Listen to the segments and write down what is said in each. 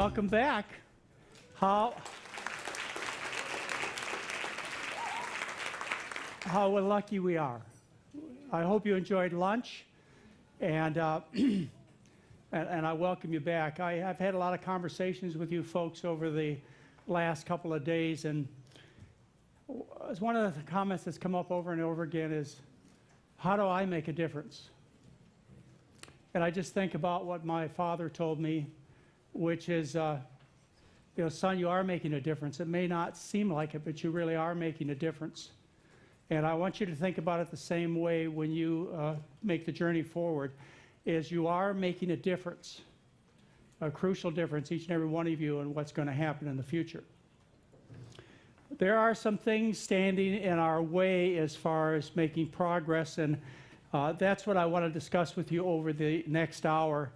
welcome back. How lucky we are. I hope you enjoyed lunch, and and I welcome you back. I've had a lot of conversations with you folks over the last couple of days, and one of the comments that's come up over and over again is, how do I make a difference? And I just think about what my father told me, which is, son, you are making a difference. It may not seem like it, but you really are making a difference. And I want you to think about it the same way when you make the journey forward, is you are making a difference, a crucial difference, each and every one of you, in what's going to happen in the future. There are some things standing in our way as far as making progress, and that's what I want to discuss with you over the next hour.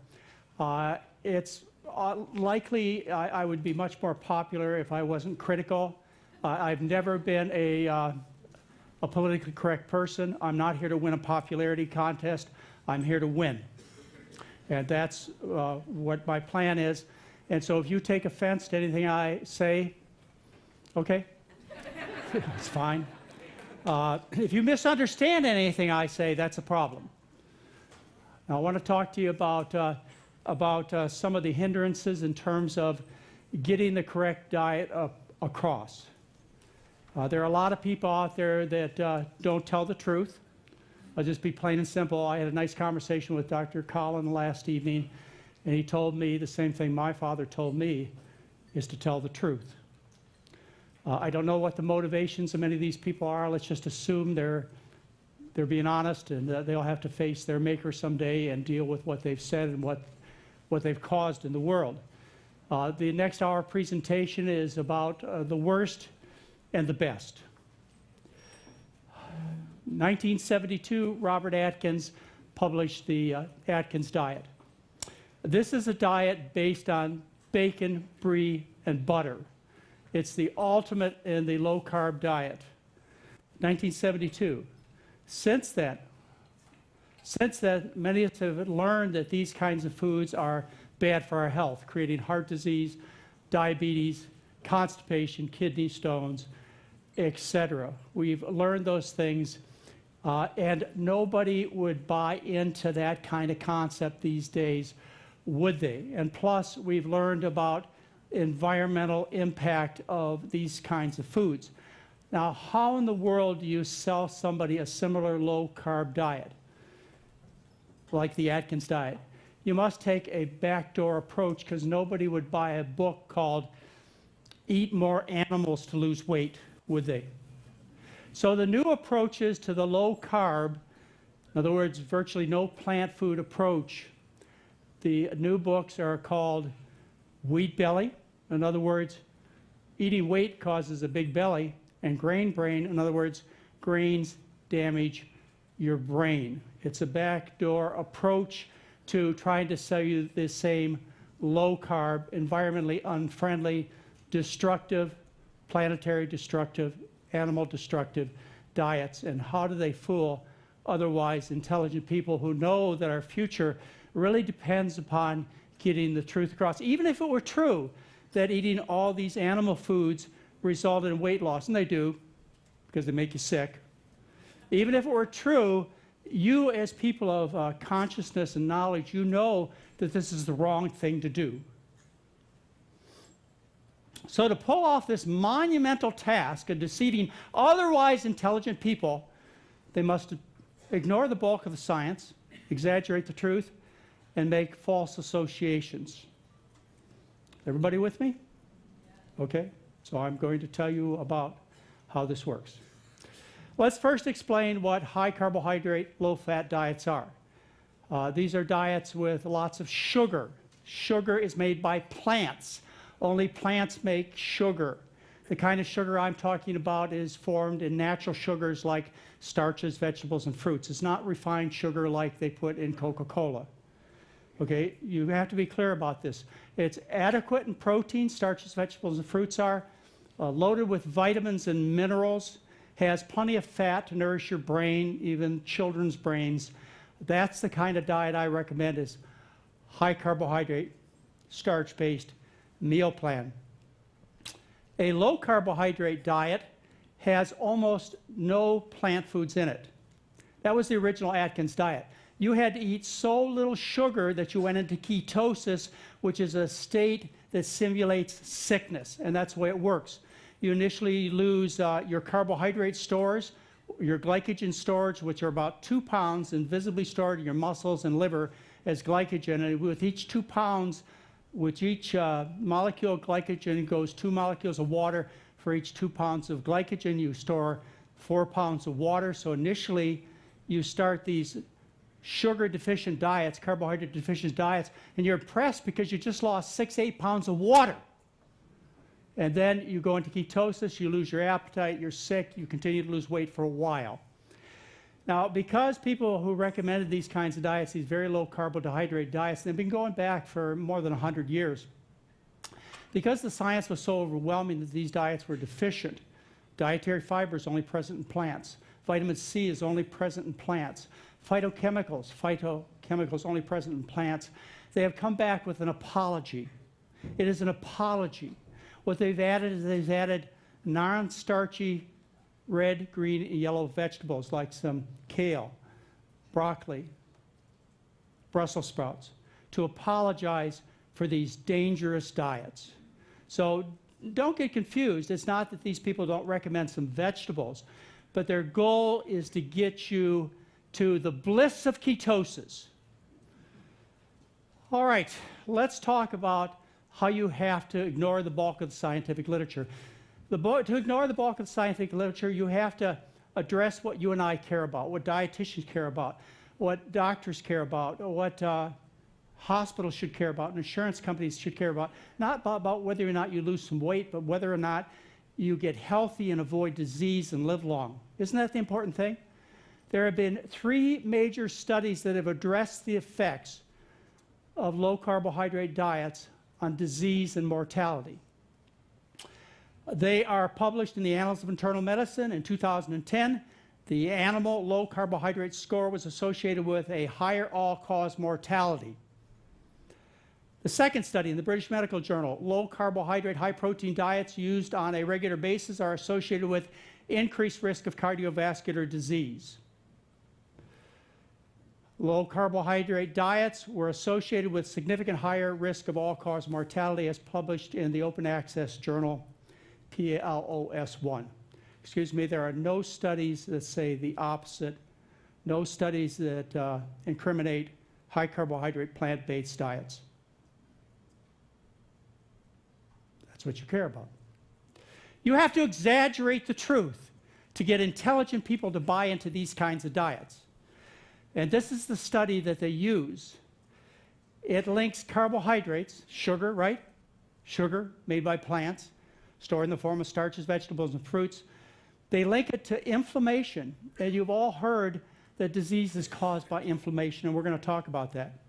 It's likely I would be much more popular if I wasn't critical. I've never been a politically correct person. I'm not here to win a popularity contest. I'm here to win. And that's what my plan is. And so if you take offense to anything I say, okay, it's fine. If you misunderstand anything I say, that's a problem. Now, I want to talk to you about some of the hindrances in terms of getting the correct diet across. There are a lot of people out there that don't tell the truth. I'll just be plain and simple. I had a nice conversation with Dr. Collin last evening, and he told me the same thing my father told me, is to tell the truth. I don't know what the motivations of many of these people are. Let's just assume they're being honest, and they'll have to face their maker someday and deal with what they've said and what they've caused in the world. The next hour presentation is about the worst and the best. 1972, Robert Atkins published the Atkins diet. This is a diet based on bacon, brie, and butter. It's the ultimate in the low-carb diet. 1972. Since then, many of us have learned that these kinds of foods are bad for our health, creating heart disease, diabetes, constipation, kidney stones, etc. We've learned those things, and nobody would buy into that kind of concept these days, would they? And plus, we've learned about environmental impact of these kinds of foods. Now, how in the world do you sell somebody a similar low-carb diet, like the Atkins diet? You must take a backdoor approach, because nobody would buy a book called Eat More Animals to Lose Weight, would they? So the new approaches to the low-carb, in other words, virtually no plant food approach, the new books are called Wheat Belly. In other words, eating wheat causes a big belly, and grain brain, in other words, grains damage your brain. It's a backdoor approach to trying to sell you the same low-carb, environmentally unfriendly, destructive, planetary destructive, animal destructive diets. And how do they fool otherwise intelligent people who know that our future really depends upon getting the truth across? Even if it were true that eating all these animal foods resulted in weight loss, and they do, because they make you sick. Even if it were true, you as people of consciousness and knowledge, you know that this is the wrong thing to do. So to pull off this monumental task of deceiving otherwise intelligent people, they must ignore the bulk of the science, exaggerate the truth, and make false associations. Everybody with me? Okay, so I'm going to tell you about how this works. Let's first explain what high carbohydrate, low fat diets are. These are diets with lots of sugar. Sugar is made by plants. Only plants make sugar. The kind of sugar I'm talking about is formed in natural sugars like starches, vegetables, and fruits. It's not refined sugar like they put in Coca-Cola. Okay, you have to be clear about this. It's adequate in protein, starches, vegetables, and fruits are, loaded with vitamins and minerals, has plenty of fat to nourish your brain, even children's brains. That's the kind of diet I recommend, is high carbohydrate, starch-based meal plan. A low carbohydrate diet has almost no plant foods in it. That was the original Atkins diet. You had to eat so little sugar that you went into ketosis, which is a state that simulates sickness, and that's the way it works. You initially lose your carbohydrate stores, your glycogen storage, which are about 2 pounds invisibly stored in your muscles and liver as glycogen, and with each 2 pounds, with each molecule of glycogen goes 2 molecules of water. For each 2 pounds of glycogen, you store 4 pounds of water. So initially, you start these sugar-deficient diets, carbohydrate-deficient diets, and you're impressed because you just lost 6, 8 pounds of water. And then you go into ketosis, you lose your appetite, you're sick, you continue to lose weight for a while. Now, because people who recommended these kinds of diets, these very low carbohydrate diets, they've been going back for more than 100 years. Because the science was so overwhelming that these diets were deficient, dietary fiber is only present in plants. Vitamin C is only present in plants. Phytochemicals only present in plants. They have come back with an apology. It is an apology. What they've added is they've added non-starchy red, green, and yellow vegetables like some kale, broccoli, Brussels sprouts, to apologize for these dangerous diets. So don't get confused. It's not that these people don't recommend some vegetables, but their goal is to get you to the bliss of ketosis. All right, let's talk about how you have to ignore the bulk of the scientific literature. To ignore the bulk of the scientific literature, you have to address what you and I care about, what dietitians care about, what doctors care about, what hospitals should care about, and insurance companies should care about. Not about whether or not you lose some weight, but whether or not you get healthy and avoid disease and live long. Isn't that the important thing? There have been 3 major studies that have addressed the effects of low carbohydrate diets on disease and mortality. They are published in the Annals of Internal Medicine in 2010. The animal low carbohydrate score was associated with a higher all-cause mortality. The second study in the British Medical Journal, low carbohydrate, high protein diets used on a regular basis are associated with increased risk of cardiovascular disease. Low carbohydrate diets were associated with significant higher risk of all-cause mortality as published in the open access journal PLOS1. Excuse me, there are no studies that say the opposite, no studies that incriminate high carbohydrate plant-based diets. That's what you care about. You have to exaggerate the truth to get intelligent people to buy into these kinds of diets. And this is the study that they use. It links carbohydrates, sugar, right? Sugar made by plants, stored in the form of starches, vegetables, and fruits. They link it to inflammation. And you've all heard that disease is caused by inflammation, and we're going to talk about that.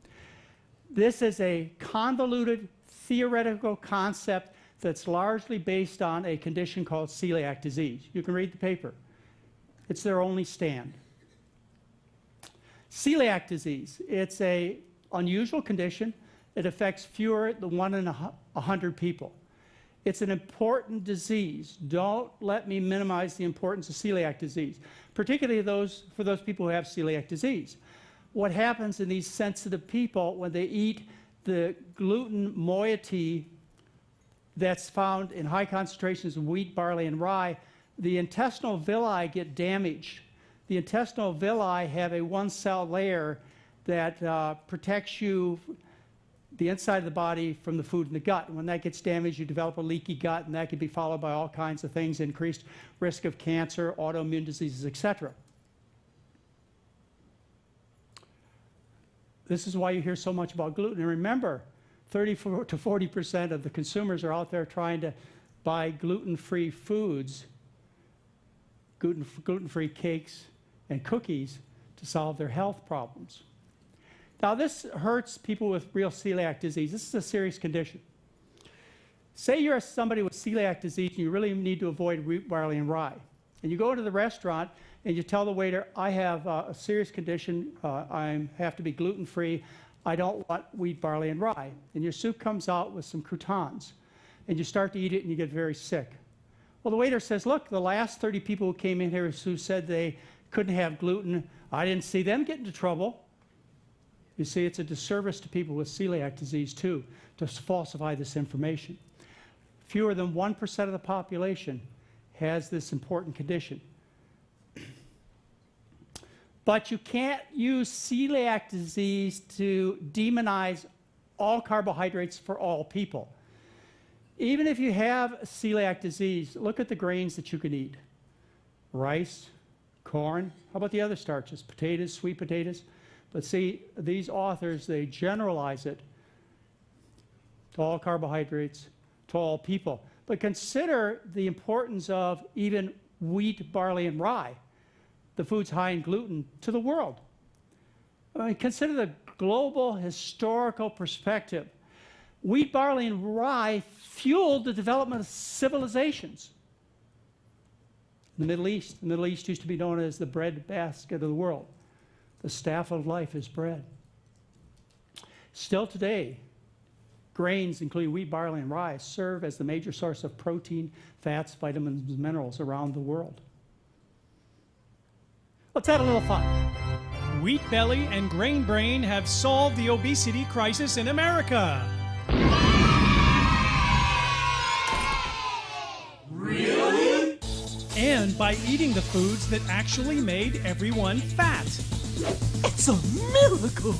This is a convoluted theoretical concept that's largely based on a condition called celiac disease. You can read the paper. It's their only stand. Celiac disease, it's an unusual condition. It affects fewer than 1 in 100 people. It's an important disease. Don't let me minimize the importance of celiac disease, particularly for those people who have celiac disease. What happens in these sensitive people when they eat the gluten moiety that's found in high concentrations of wheat, barley, and rye, the intestinal villi get damaged. The intestinal villi have a one-cell layer that protects you, the inside of the body, from the food in the gut. And when that gets damaged, you develop a leaky gut, and that can be followed by all kinds of things, increased risk of cancer, autoimmune diseases, etc. This is why you hear so much about gluten. And remember, 30 to 40% of the consumers are out there trying to buy gluten-free foods, gluten-free cakes and cookies to solve their health problems. Now, this hurts people with real celiac disease. This is a serious condition. Say you're somebody with celiac disease and you really need to avoid wheat, barley, and rye. And you go into the restaurant and you tell the waiter, I have a serious condition. I have to be gluten-free. I don't want wheat, barley, and rye. And your soup comes out with some croutons. And you start to eat it and you get very sick. Well, the waiter says, look, the last 30 people who came in here who said they couldn't have gluten, I didn't see them get into trouble. You see, it's a disservice to people with celiac disease, too, to falsify this information. Fewer than 1% of the population has this important condition. But you can't use celiac disease to demonize all carbohydrates for all people. Even if you have celiac disease, look at the grains that you can eat. Rice, corn, how about the other starches? Potatoes, sweet potatoes. But see, these authors, they generalize it to all carbohydrates, to all people. But consider the importance of even wheat, barley, and rye, the foods high in gluten, to the world. I mean, consider the global historical perspective. Wheat, barley, and rye fueled the development of civilizations. In the Middle East used to be known as the bread basket of the world. The staff of life is bread. Still today, grains, including wheat, barley, and rye, serve as the major source of protein, fats, vitamins, and minerals around the world. Let's have a little fun. Wheat belly and grain brain have solved the obesity crisis in America. Really? And by eating the foods that actually made everyone fat. It's a miracle!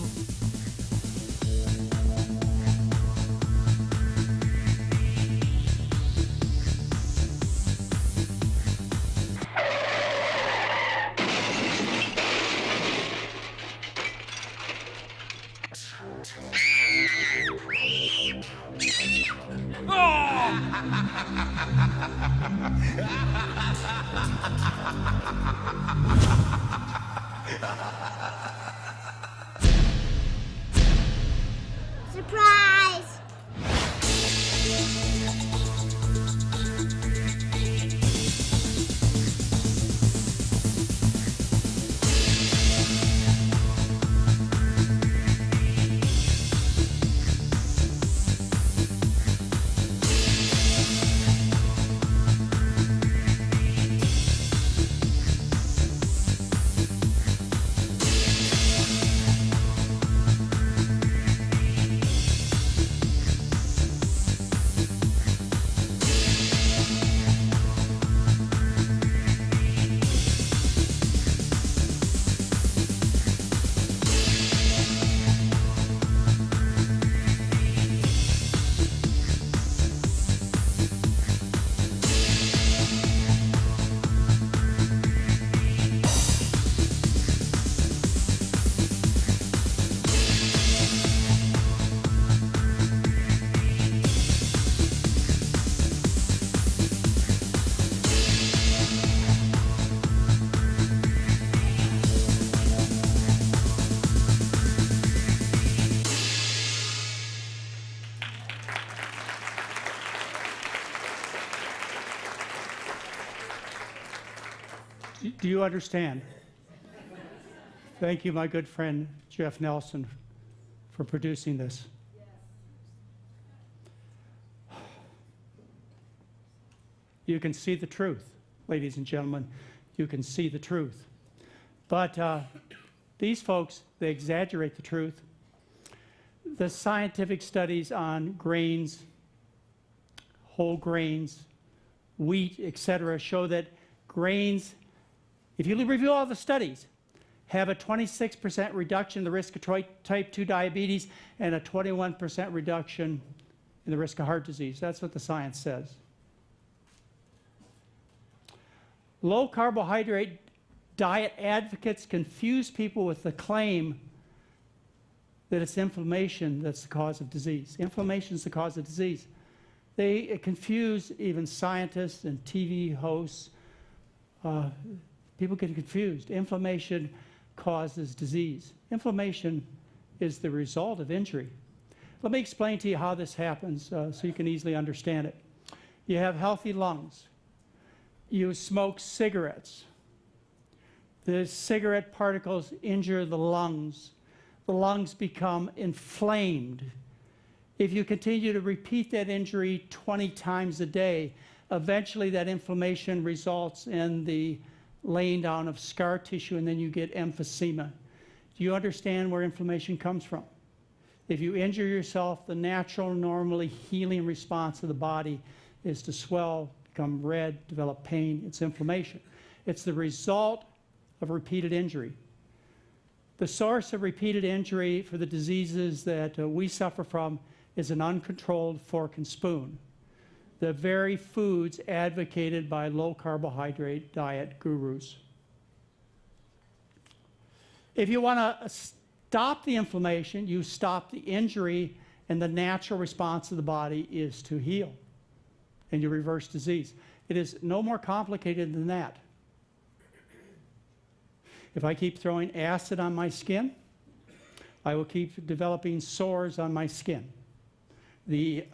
Surprise! Do you understand? Thank you, my good friend Jeff Nelson, for producing this. You can see the truth, ladies and gentlemen. You can see the truth. But these folks, they exaggerate the truth. The scientific studies on grains, whole grains, wheat, etc., show that grains, if you review all the studies, have a 26% reduction in the risk of type 2 diabetes and a 21% reduction in the risk of heart disease. That's what the science says. Low carbohydrate diet advocates confuse people with the claim that it's inflammation that's the cause of disease. Inflammation is the cause of disease. They confuse even scientists and TV hosts. People get confused. Inflammation causes disease. Inflammation is the result of injury. Let me explain to you how this happens so you can easily understand it. You have healthy lungs. You smoke cigarettes. The cigarette particles injure the lungs. the lungs become inflamed. If you continue to repeat that injury 20 times a day, eventually that inflammation results in the laying down of scar tissue, and then you get emphysema. Do you understand where inflammation comes from? If you injure yourself, the natural, normally healing response of the body is to swell, become red, develop pain. It's inflammation. It's the result of repeated injury. The source of repeated injury for the diseases that we suffer from is an uncontrolled fork and spoon. The very foods advocated by low carbohydrate diet gurus. If you want to stop the inflammation, you stop the injury, and the natural response of the body is to heal, and you reverse disease. It is no more complicated than that. If I keep throwing acid on my skin, I will keep developing sores on my skin. The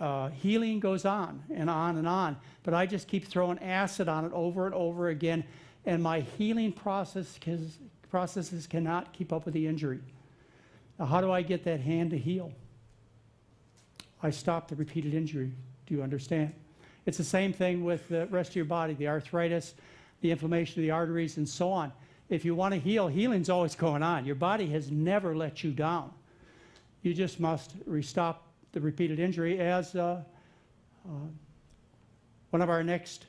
healing goes on and on and on, but I just keep throwing acid on it over and over again, and my healing processes cannot keep up with the injury. Now, how do I get that hand to heal? I stop the repeated injury. Do you understand? It's the same thing with the rest of your body, the arthritis, the inflammation of the arteries, and so on. If you want to heal, healing's always going on. Your body has never let you down. You just must stop the repeated injury, as one of our next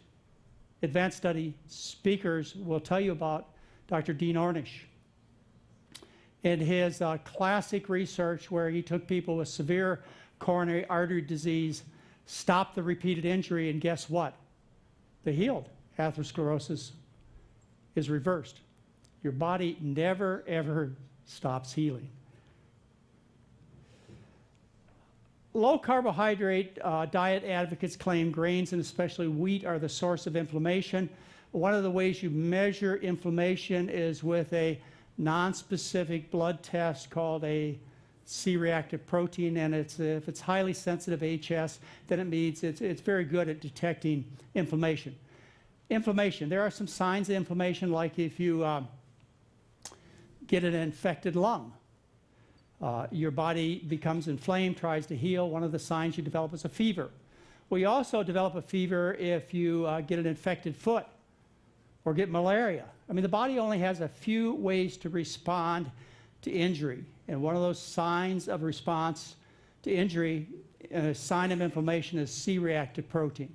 advanced study speakers will tell you about, Dr. Dean Ornish. In his classic research where he took people with severe coronary artery disease, stopped the repeated injury, and guess what? They healed. Atherosclerosis is reversed. Your body never, ever stops healing. Low carbohydrate diet advocates claim grains, and especially wheat, are the source of inflammation. One of the ways you measure inflammation is with a non-specific blood test called a C-reactive protein, and if it's highly sensitive HS, then it means it's very good at detecting inflammation. Inflammation, there are some signs of inflammation, like if you get an infected lung. Your body becomes inflamed, tries to heal. One of the signs you develop is a fever. We also develop a fever if you get an infected foot or get malaria. I mean, the body only has a few ways to respond to injury. And one of those signs of response to injury, a sign of inflammation, is C-reactive protein.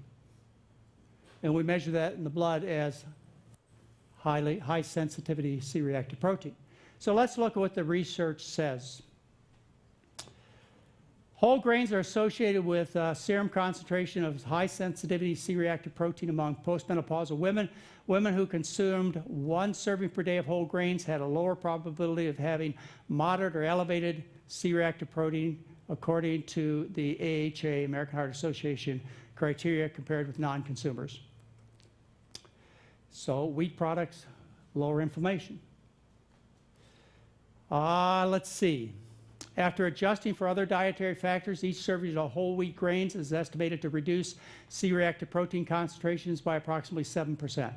And we measure that in the blood as high sensitivity C-reactive protein. So let's look at what the research says. Whole grains are associated with serum concentration of high sensitivity C-reactive protein among postmenopausal women. Women who consumed 1 serving per day of whole grains had a lower probability of having moderate or elevated C-reactive protein, according to the AHA, American Heart Association, criteria compared with non-consumers. So wheat products lower inflammation. Let's see. After adjusting for other dietary factors, each serving of whole wheat grains is estimated to reduce C-reactive protein concentrations by approximately 7%.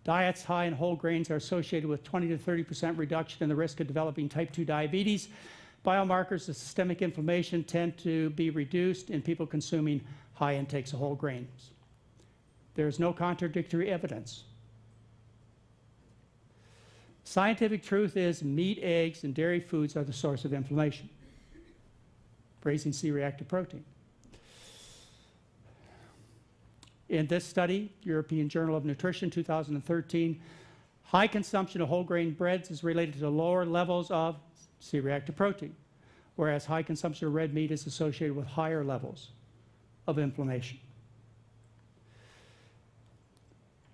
Diets high in whole grains are associated with 20 to 30% reduction in the risk of developing type 2 diabetes. Biomarkers of systemic inflammation tend to be reduced in people consuming high intakes of whole grains. There is no contradictory evidence. Scientific truth is meat, eggs, and dairy foods are the source of inflammation, raising C-reactive protein. In this study, European Journal of Nutrition, 2013, high consumption of whole grain breads is related to lower levels of C-reactive protein, whereas high consumption of red meat is associated with higher levels of inflammation.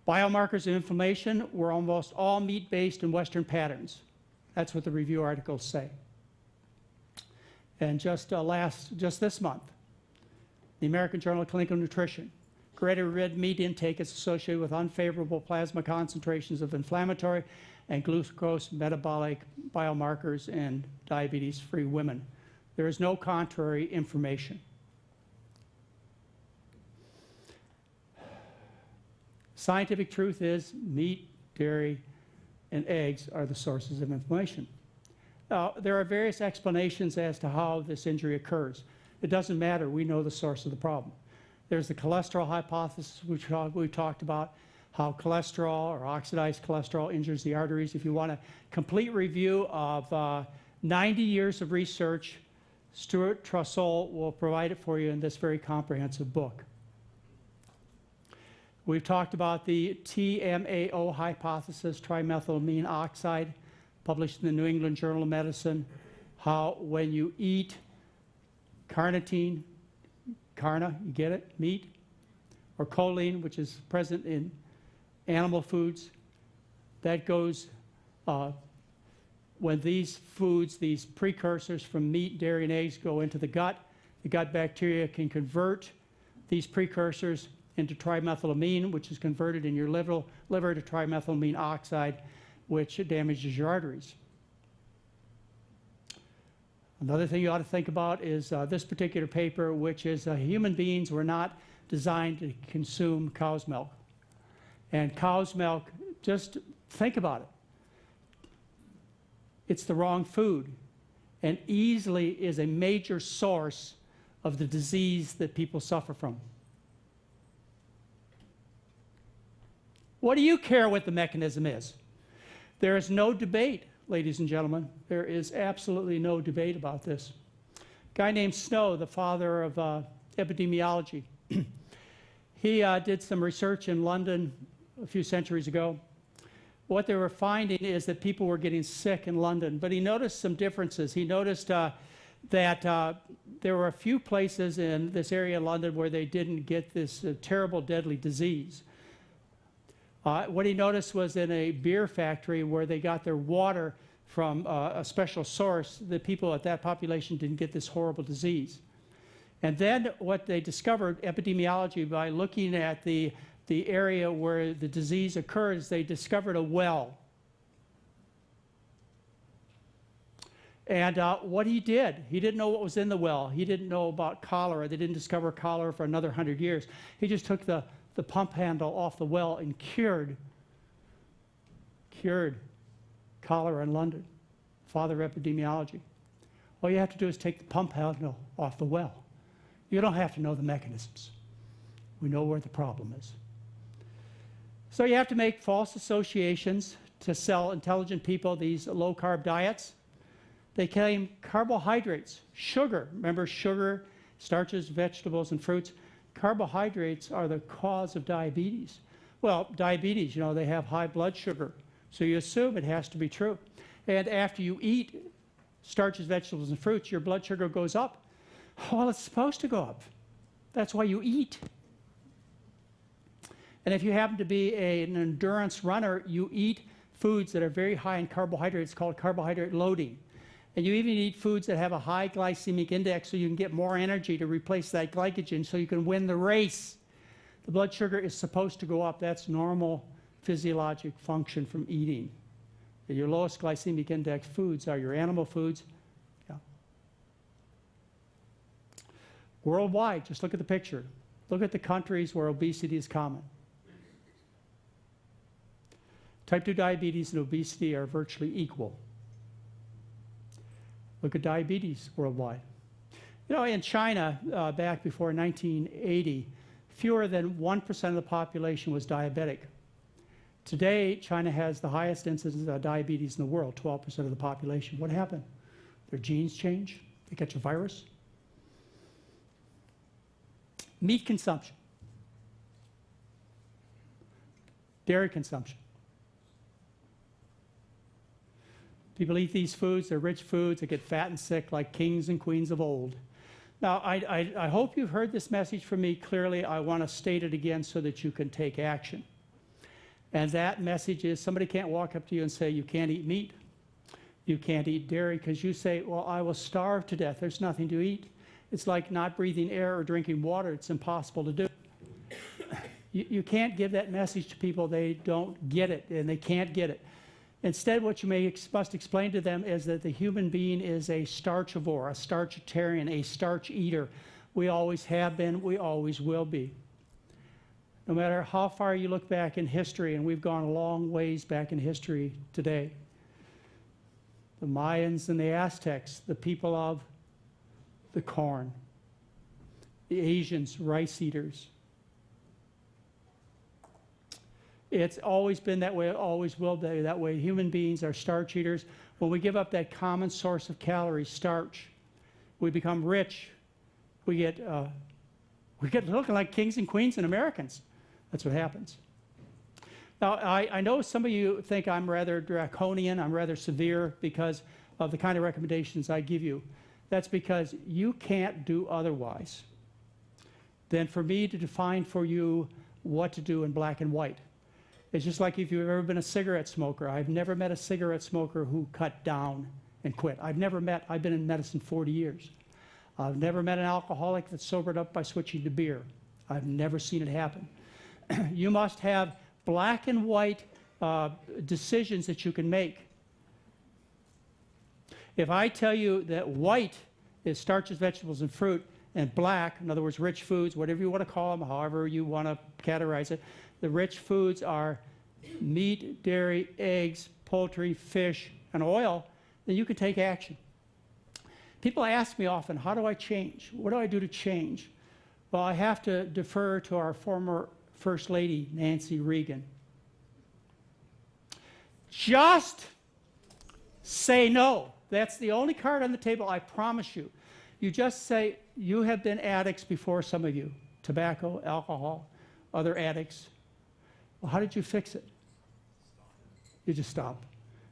Biomarkers of inflammation were almost all meat-based in Western patterns. That's what the review articles say. And just this month, the American Journal of Clinical Nutrition, greater red meat intake is associated with unfavorable plasma concentrations of inflammatory and glucose metabolic biomarkers in diabetes-free women. There is no contrary information. Scientific truth is meat, dairy, and eggs are the sources of inflammation. There are various explanations as to how this injury occurs. It doesn't matter. We know the source of the problem. There's the cholesterol hypothesis, which we talked about, how cholesterol or oxidized cholesterol injures the arteries. If you want a complete review of 90 years of research, Stuart Trussell will provide it for you in this very comprehensive book. We've talked about the TMAO hypothesis, trimethylamine oxide, published in the New England Journal of Medicine, how when you eat carnitine, carna, you get it, meat, or choline, which is present in animal foods, that goes, when these foods, these precursors from meat, dairy, and eggs go into the gut bacteria can convert these precursors into trimethylamine, which is converted in your liver to trimethylamine oxide, which damages your arteries. Another thing you ought to think about is this particular paper, which is human beings were not designed to consume cow's milk. And cow's milk, just think about it. It's the wrong food and easily is a major source of the disease that people suffer from. What do you care what the mechanism is? There is no debate, ladies and gentlemen. There is absolutely no debate about this. A guy named Snow, the father of epidemiology, he did some research in London a few centuries ago. What they were finding is that people were getting sick in London, but he noticed some differences. He noticed that there were a few places in this area of London where they didn't get this terrible, deadly disease. What he noticed was in a beer factory where they got their water from a special source, the people at that population didn't get this horrible disease. And then what they discovered, epidemiology, by looking at the area where the disease occurs, they discovered a well. And what he didn't know what was in the well. He didn't know about cholera. They didn't discover cholera for another 100 years. He just took the pump handle off the well and cured cholera in London. Father of epidemiology. All you have to do is take the pump handle off the well. You don't have to know the mechanisms. We know where the problem is. So you have to make false associations to sell intelligent people these low-carb diets. They claim carbohydrates, sugar. Remember sugar, starches, vegetables, and fruits. Carbohydrates are the cause of diabetes. Well, diabetes, you know, they have high blood sugar. So you assume it has to be true. And after you eat starches, vegetables, and fruits, your blood sugar goes up. Well, it's supposed to go up. That's why you eat. And if you happen to be an endurance runner, you eat foods that are very high in carbohydrates called carbohydrate loading. And you even eat foods that have a high glycemic index so you can get more energy to replace that glycogen so you can win the race. The blood sugar is supposed to go up. That's normal physiologic function from eating. And your lowest glycemic index foods are your animal foods. Yeah. Worldwide, just look at the picture. Look at the countries where obesity is common. Type 2 diabetes and obesity are virtually equal. Look at diabetes worldwide. You know, in China, back before 1980, fewer than 1% of the population was diabetic. Today, China has the highest incidence of diabetes in the world, 12% of the population. What happened? Their genes change? They catch a virus? Meat consumption. Dairy consumption. People eat these foods, they're rich foods, they get fat and sick like kings and queens of old. Now, I hope you've heard this message from me clearly. I want to state it again so that you can take action. And that message is somebody can't walk up to you and say, you can't eat meat, you can't eat dairy, because you say, well, I will starve to death. There's nothing to eat. It's like not breathing air or drinking water. It's impossible to do. You can't give that message to people. They don't get it, and they can't get it. Instead, what you must explain to them is that the human being is a starchivore, a starchitarian, a starch eater. We always have been, we always will be. no matter how far you look back in history, and we've gone a long ways back in history today. The Mayans and the Aztecs, the people of the corn. The Asians, rice eaters. It's always been that way, always will be that way. Human beings are starch eaters. When we give up that common source of calories, starch, we become rich. We get looking like kings and queens and Americans. That's what happens. Now, I know some of you think I'm rather draconian, I'm rather severe because of the kind of recommendations I give you. That's because you can't do otherwise than for me to define for you what to do in black and white. It's just like if you've ever been a cigarette smoker. I've never met a cigarette smoker who cut down and quit. I've been in medicine 40 years. I've never met an alcoholic that sobered up by switching to beer. I've never seen it happen. You must have black and white decisions that you can make. If I tell you that white is starches, vegetables, and fruit, and black, in other words, rich foods, whatever you want to call them, however you want to categorize it, the rich foods are meat, dairy, eggs, poultry, fish, and oil, then you can take action. People ask me often, how do I change? What do I do to change? Well, I have to defer to our former First Lady, Nancy Reagan. Just say no. That's the only card on the table, I promise you. You just say, you have been addicts before, some of you. Tobacco, alcohol, other addicts. Well, how did you fix it? You just stop.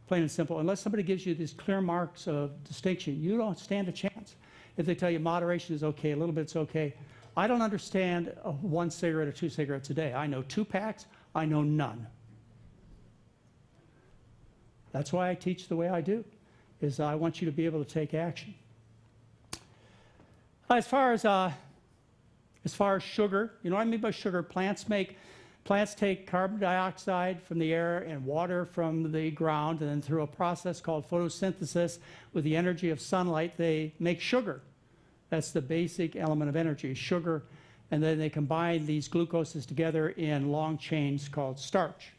Plain and simple. Unless somebody gives you these clear marks of distinction, you don't stand a chance. If they tell you moderation is okay, a little bit's okay. I don't understand 1 cigarette or 2 cigarettes a day. I know 2 packs, I know none. That's why I teach the way I do, is I want you to be able to take action. As far as sugar, you know what I mean by sugar? Plants take carbon dioxide from the air and water from the ground, and then through a process called photosynthesis, with the energy of sunlight, they make sugar. That's the basic element of energy, sugar, and then they combine these glucoses together in long chains called starch.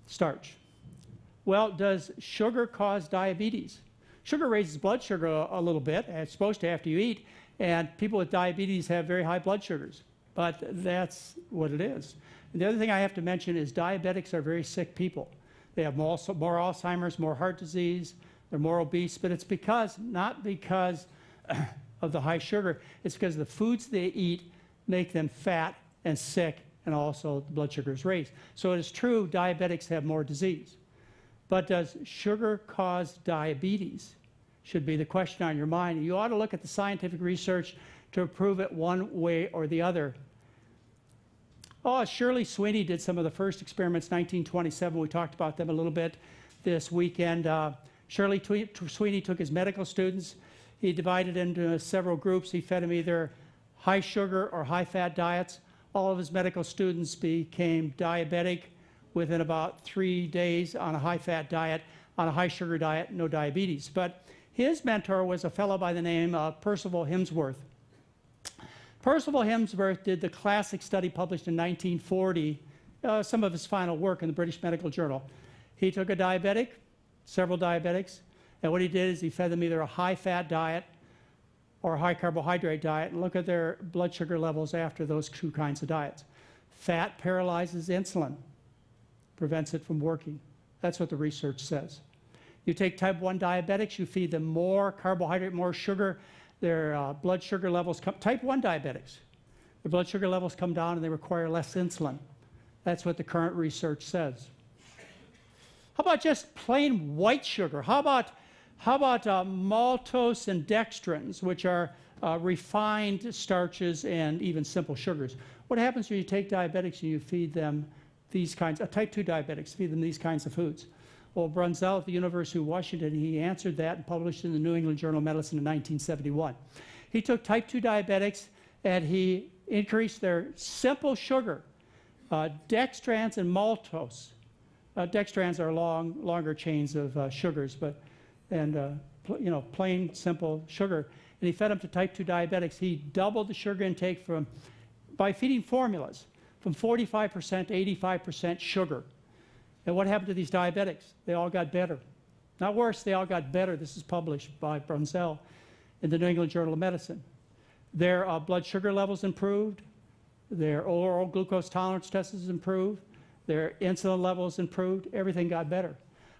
Starch. Well, does sugar cause diabetes? Sugar raises blood sugar a little bit, and it's supposed to after you eat, and people with diabetes have very high blood sugars. But that's what it is. And the other thing I have to mention is diabetics are very sick people. They have more Alzheimer's, more heart disease, they're more obese, but it's not because of the high sugar, it's because the foods they eat make them fat and sick, and also the blood sugar is raised. So it is true diabetics have more disease. But does sugar cause diabetes? Should be the question on your mind. You ought to look at the scientific research to prove it one way or the other. Oh, Shirley Sweeney did some of the first experiments, 1927. We talked about them a little bit this weekend. Shirley Sweeney took his medical students. He divided into several groups. He fed them either high sugar or high fat diets. All of his medical students became diabetic within about 3 days on a high fat diet. On a high sugar diet, no diabetes. But his mentor was a fellow by the name of Percival Hemsworth. Percival Hemsworth did the classic study published in 1940, some of his final work in the British Medical Journal. He took a diabetic, several diabetics, and what he did is he fed them either a high-fat diet or a high-carbohydrate diet, and look at their blood sugar levels after those 2 kinds of diets. Fat paralyzes insulin, prevents it from working. That's what the research says. You take type 1 diabetics, you feed them more carbohydrate, more sugar, their blood sugar levels come, type 1 diabetics, their blood sugar levels come down and they require less insulin. That's what the current research says. How about just plain white sugar? How about maltose and dextrins, which are refined starches and even simple sugars? What happens when you take diabetics and you feed them these kinds, type 2 diabetics, feed them these kinds of foods? Well, Brunzell at the University of Washington, he answered that and published in the New England Journal of Medicine in 1971. He took type 2 diabetics and he increased their simple sugar, dextrans and maltose. Dextrans are longer chains of sugars, plain simple sugar. And he fed them to type 2 diabetics. He doubled the sugar intake by feeding formulas. from 45% to 85% sugar. And what happened to these diabetics? They all got better. Not worse, they all got better. This is published by Brunzell in the New England Journal of Medicine. Their blood sugar levels improved. Their oral glucose tolerance tests improved. Their insulin levels improved. Everything got better.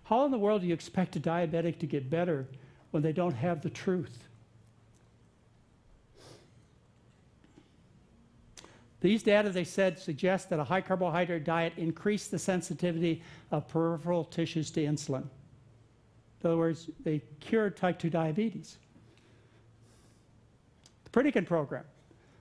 How in the world do you expect a diabetic to get better when they don't have the truth? These data, they said, suggest that a high carbohydrate diet increased the sensitivity of peripheral tissues to insulin. In other words, they cured type 2 diabetes. The Pritikin program,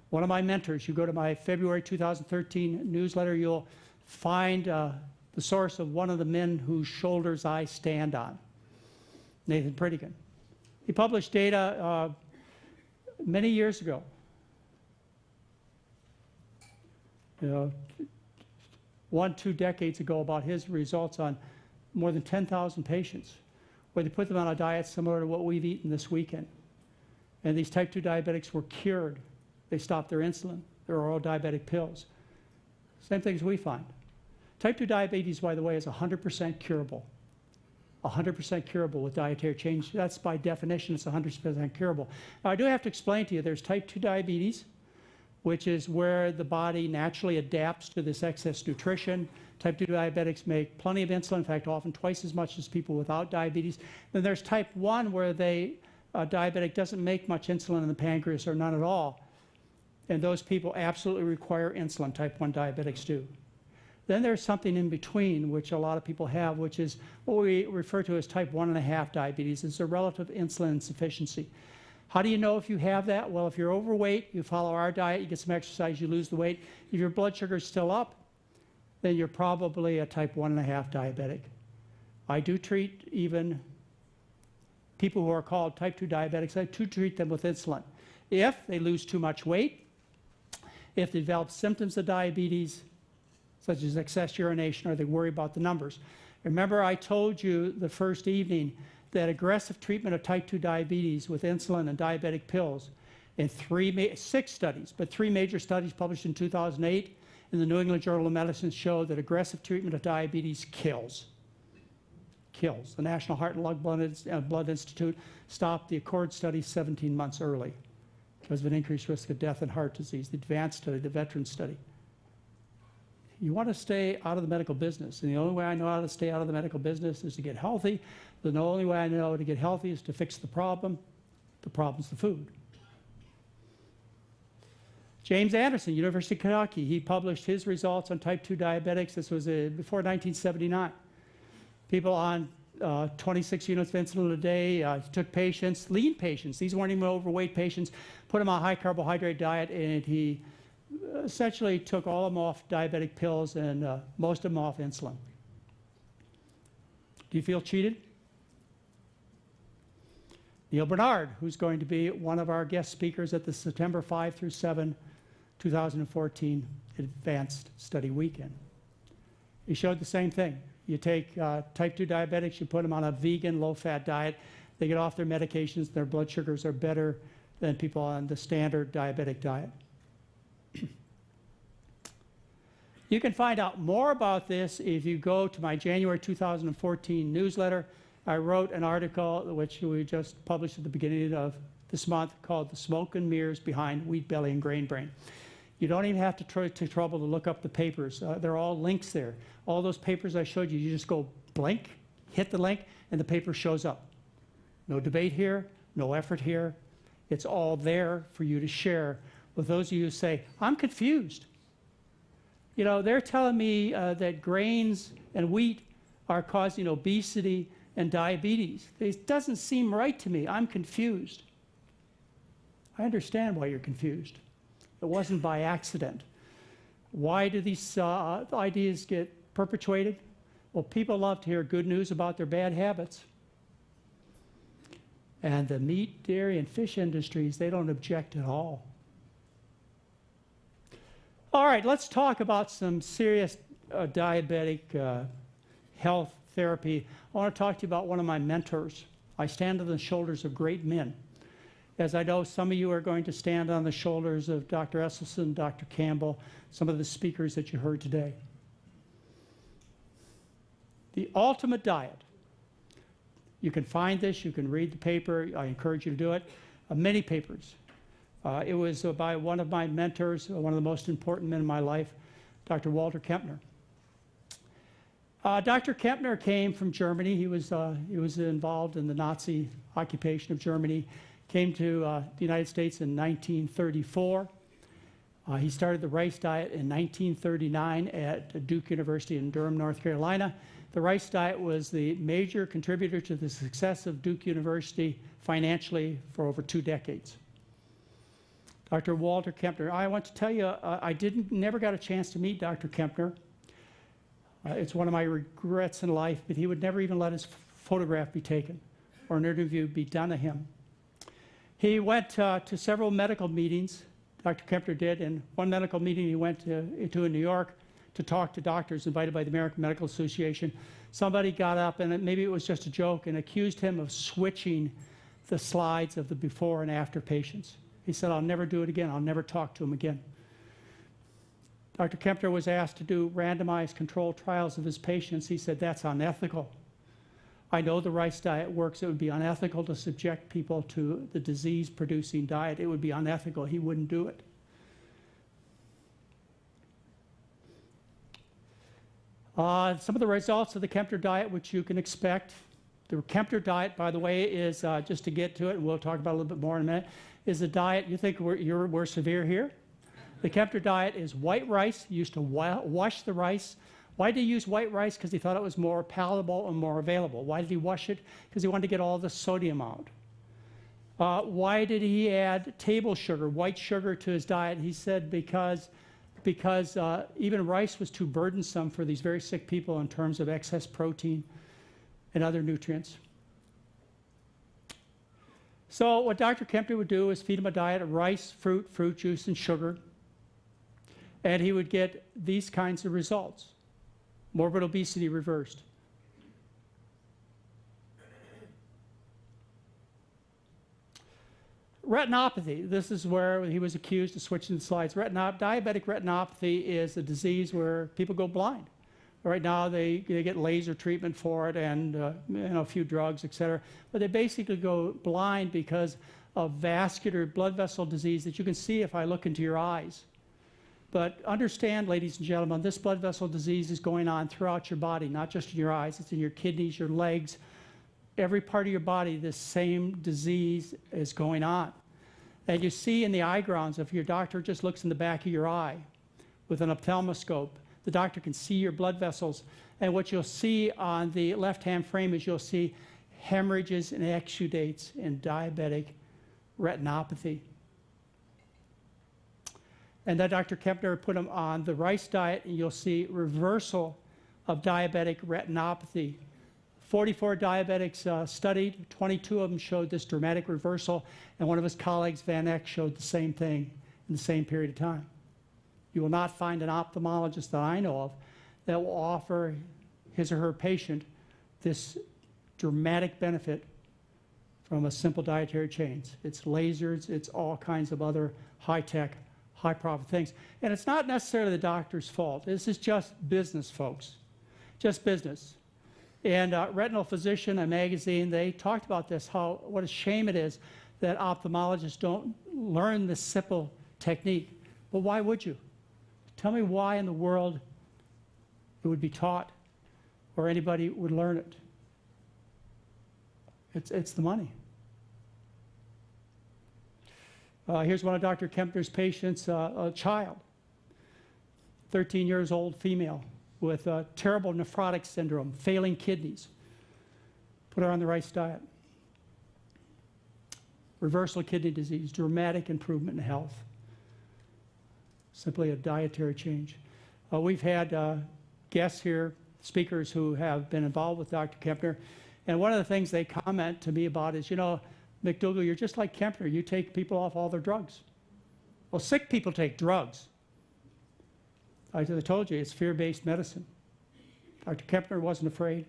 one of my mentors, you go to my February 2013 newsletter, you'll find the source of one of the men whose shoulders I stand on, Nathan Pritikin. He published data many years ago. 1-2 decades ago about his results on more than 10,000 patients, where they put them on a diet similar to what we've eaten this weekend. And these type 2 diabetics were cured. They stopped their insulin, their oral diabetic pills. Same things we find. Type 2 diabetes, by the way, is 100% curable. 100% curable with dietary change. That's by definition, it's 100% curable. Now, I do have to explain to you, there's type 2 diabetes, which is where the body naturally adapts to this excess nutrition. Type 2 diabetics make plenty of insulin, in fact, often twice as much as people without diabetes. Then there's type 1, where diabetic doesn't make much insulin in the pancreas or none at all. And those people absolutely require insulin, type 1 diabetics do. Then there's something in between, which a lot of people have, which is what we refer to as type 1.5 diabetes. It's a relative insulin insufficiency. How do you know if you have that? Well, if you're overweight, you follow our diet, you get some exercise, you lose the weight. If your blood sugar is still up, then you're probably a type 1.5 diabetic. I do treat even people who are called type 2 diabetics. I do treat them with insulin. If they lose too much weight, if they develop symptoms of diabetes, such as excess urination, or they worry about the numbers. Remember, I told you the first evening that aggressive treatment of type 2 diabetes with insulin and diabetic pills in 6 studies, but 3 major studies published in 2008 in the New England Journal of Medicine show that aggressive treatment of diabetes kills. Kills. The National Heart and Lung Blood Institute stopped the ACCORD study 17 months early because of an increased risk of death and heart disease, the advanced study, the veteran study. You want to stay out of the medical business, and the only way I know how to stay out of the medical business is to get healthy. The only way I know to get healthy is to fix the problem. The problem's the food. James Anderson, University of Kentucky, he published his results on type 2 diabetics. This was before 1979. People on 26 units of insulin a day. He took patients, lean patients, these weren't even overweight patients, put them on a high carbohydrate diet, and he essentially took all of them off diabetic pills and most of them off insulin. Do you feel cheated? Neil Bernard, who's going to be one of our guest speakers at the September 5 through 7, 2014 Advanced Study Weekend. He showed the same thing. You take type 2 diabetics, you put them on a vegan, low-fat diet, they get off their medications, their blood sugars are better than people on the standard diabetic diet. You can find out more about this if you go to my January 2014 newsletter. I wrote an article which we just published at the beginning of this month called The Smoke and Mirrors Behind Wheat Belly and Grain Brain. You don't even have to take trouble to look up the papers. They're all links there. All those papers I showed you, you just go blink, hit the link, and the paper shows up. No debate here, no effort here. It's all there for you to share with those of you who say, I'm confused. You know, they're telling me that grains and wheat are causing obesity and diabetes. It doesn't seem right to me. I'm confused. I understand why you're confused. It wasn't by accident. Why do these ideas get perpetuated? Well, people love to hear good news about their bad habits. And the meat, dairy, and fish industries, they don't object at all. All right, let's talk about some serious diabetic health therapy. I want to talk to you about one of my mentors. I stand on the shoulders of great men. as I know some of you are going to stand on the shoulders of Dr. Esselstyn, Dr. Campbell, some of the speakers that you heard today. The ultimate diet. You can find this, you can read the paper, I encourage you to do it. Many papers. It was by one of my mentors, one of the most important men in my life, Dr. Walter Kempner. Dr. Kempner came from Germany. He was involved in the Nazi occupation of Germany. Came to the United States in 1934. He started the rice diet in 1939 at Duke University in Durham, North Carolina. The rice diet was the major contributor to the success of Duke University financially for over 2 decades. Dr. Walter Kempner. I want to tell you, I never got a chance to meet Dr. Kempner. It's one of my regrets in life, but he would never even let his photograph be taken or an interview be done of him. He went to several medical meetings, Dr. Kempner did, and one medical meeting he went to in New York to talk to doctors invited by the American Medical Association. Somebody got up, and maybe it was just a joke, and accused him of switching the slides of the before and after patients. He said, I'll never do it again. I'll never talk to him again. Dr. Kempner was asked to do randomized controlled trials of his patients. He said, that's unethical. I know the rice diet works. It would be unethical to subject people to the disease-producing diet. It would be unethical. He wouldn't do it. Some of the results of the Kempner diet, which you can expect. The Kempner diet, by the way, is, just to get to it, and we'll talk about it a little bit more in a minute, is a diet, you think we're severe here? The Kempner diet is white rice. He used to wash the rice. Why did he use white rice? Because he thought it was more palatable and more available. Why did he wash it? Because he wanted to get all the sodium out. Why did he add table sugar, white sugar, to his diet? He said because even rice was too burdensome for these very sick people in terms of excess protein and other nutrients. So what Dr. Kempner would do is feed him a diet of rice, fruit juice, and sugar. And he would get these kinds of results. Morbid obesity reversed. Retinopathy. This is where he was accused of switching the slides. Diabetic retinopathy is a disease where people go blind. Right now they get laser treatment for it and a few drugs, et cetera. But they basically go blind because of vascular blood vessel disease that you can see if I look into your eyes. But understand, ladies and gentlemen, this blood vessel disease is going on throughout your body, not just in your eyes. It's in your kidneys, your legs, every part of your body. This same disease is going on. And you see in the eye grounds, if your doctor just looks in the back of your eye with an ophthalmoscope, the doctor can see your blood vessels. And what you'll see on the left-hand frame is you'll see hemorrhages and exudates in diabetic retinopathy. And then Dr. Kempner put him on the rice diet, and you'll see reversal of diabetic retinopathy. 44 diabetics studied, 22 of them showed this dramatic reversal, and one of his colleagues, Van Eck, showed the same thing in the same period of time. You will not find an ophthalmologist that I know of that will offer his or her patient this dramatic benefit from a simple dietary change. It's lasers, it's all kinds of other high-tech, high-profit things. And it's not necessarily the doctor's fault. This is just business, folks. Just business. And Retinal Physician, a magazine, they talked about this, what a shame it is that ophthalmologists don't learn this simple technique. But why would you? Tell me why in the world it would be taught or anybody would learn it. It's the money. Here's one of Dr. Kempner's patients, a child, 13 years old female with terrible nephrotic syndrome, failing kidneys. Put her on the rice diet. Reversal of kidney disease, dramatic improvement in health. Simply a dietary change. We've had guests here, speakers who have been involved with Dr. Kempner, and one of the things they comment to me about is, you know, McDougall, you're just like Kempner. You take people off all their drugs. Well, sick people take drugs. I told you, it's fear-based medicine. Dr. Kempner wasn't afraid.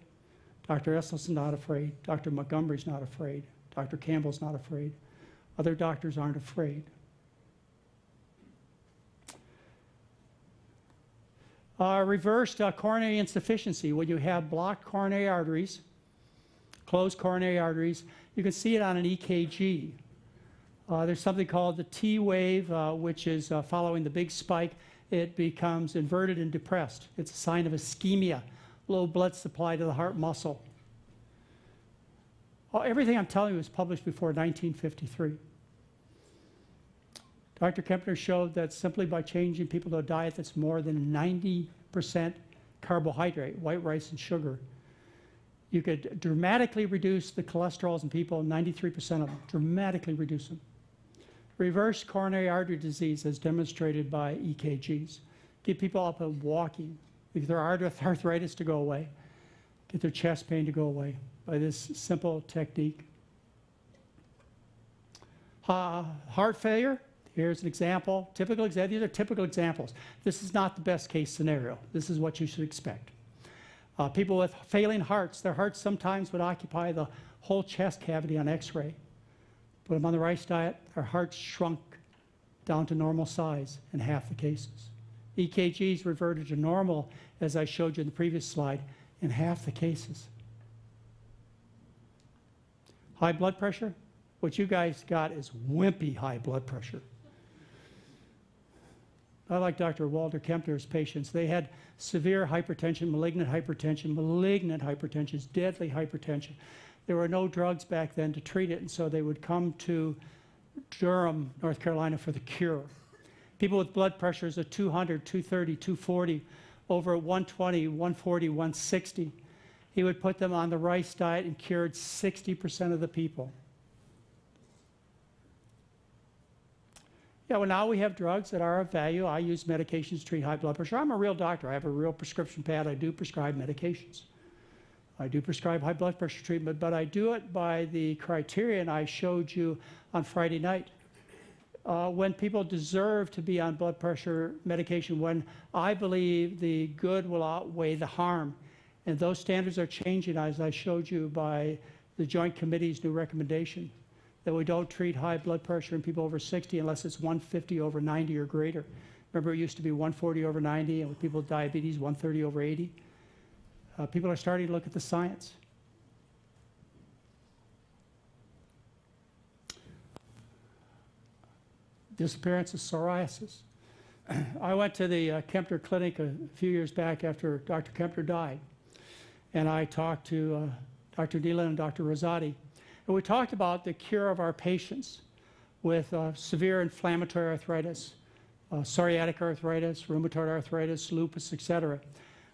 Dr. Esselstyn's not afraid. Dr. Montgomery's not afraid. Dr. Campbell's not afraid. Other doctors aren't afraid. Reversed coronary insufficiency. When you have blocked coronary arteries, closed coronary arteries, you can see it on an EKG. There's something called the T wave, which is following the big spike. It becomes inverted and depressed. It's a sign of ischemia, low blood supply to the heart muscle. Everything I'm telling you was published before 1953. Dr. Kempner showed that simply by changing people to a diet that's more than 90% carbohydrate, white rice and sugar, you could dramatically reduce the cholesterols in people, 93% of them, dramatically reduce them. Reverse coronary artery disease as demonstrated by EKGs. Get people up and walking, get their arthritis to go away, get their chest pain to go away by this simple technique. Heart failure, here's an example, typical example. These are typical examples. This is not the best case scenario. This is what you should expect. People with failing hearts, their hearts sometimes would occupy the whole chest cavity on x-ray. Put them on the rice diet, their hearts shrunk down to normal size in half the cases. EKGs reverted to normal, as I showed you in the previous slide, in half the cases. High blood pressure, what you guys got is wimpy high blood pressure. I like Dr. Walter Kempner's patients. They had severe hypertension, malignant hypertension is deadly hypertension. There were no drugs back then to treat it, and so they would come to Durham, North Carolina for the cure. People with blood pressures of 200, 230, 240, over 120, 140, 160. He would put them on the rice diet and cured 60% of the people. Yeah, well, now we have drugs that are of value. I use medications to treat high blood pressure. I'm a real doctor. I have a real prescription pad. I do prescribe medications. I do prescribe high blood pressure treatment, but I do it by the criterion I showed you on Friday night. When people deserve to be on blood pressure medication, when I believe the good will outweigh the harm. And those standards are changing, as I showed you, by the Joint Committee's new recommendation, that we don't treat high blood pressure in people over 60 unless it's 150 over 90 or greater. Remember, it used to be 140 over 90, and with people with diabetes, 130 over 80. People are starting to look at the science. Disappearance of psoriasis. I went to the Kempner Clinic a few years back after Dr. Kempner died, and I talked to Dr. Nealon and Dr. Rosati, and we talked about the cure of our patients with severe inflammatory arthritis, psoriatic arthritis, rheumatoid arthritis, lupus, etc.,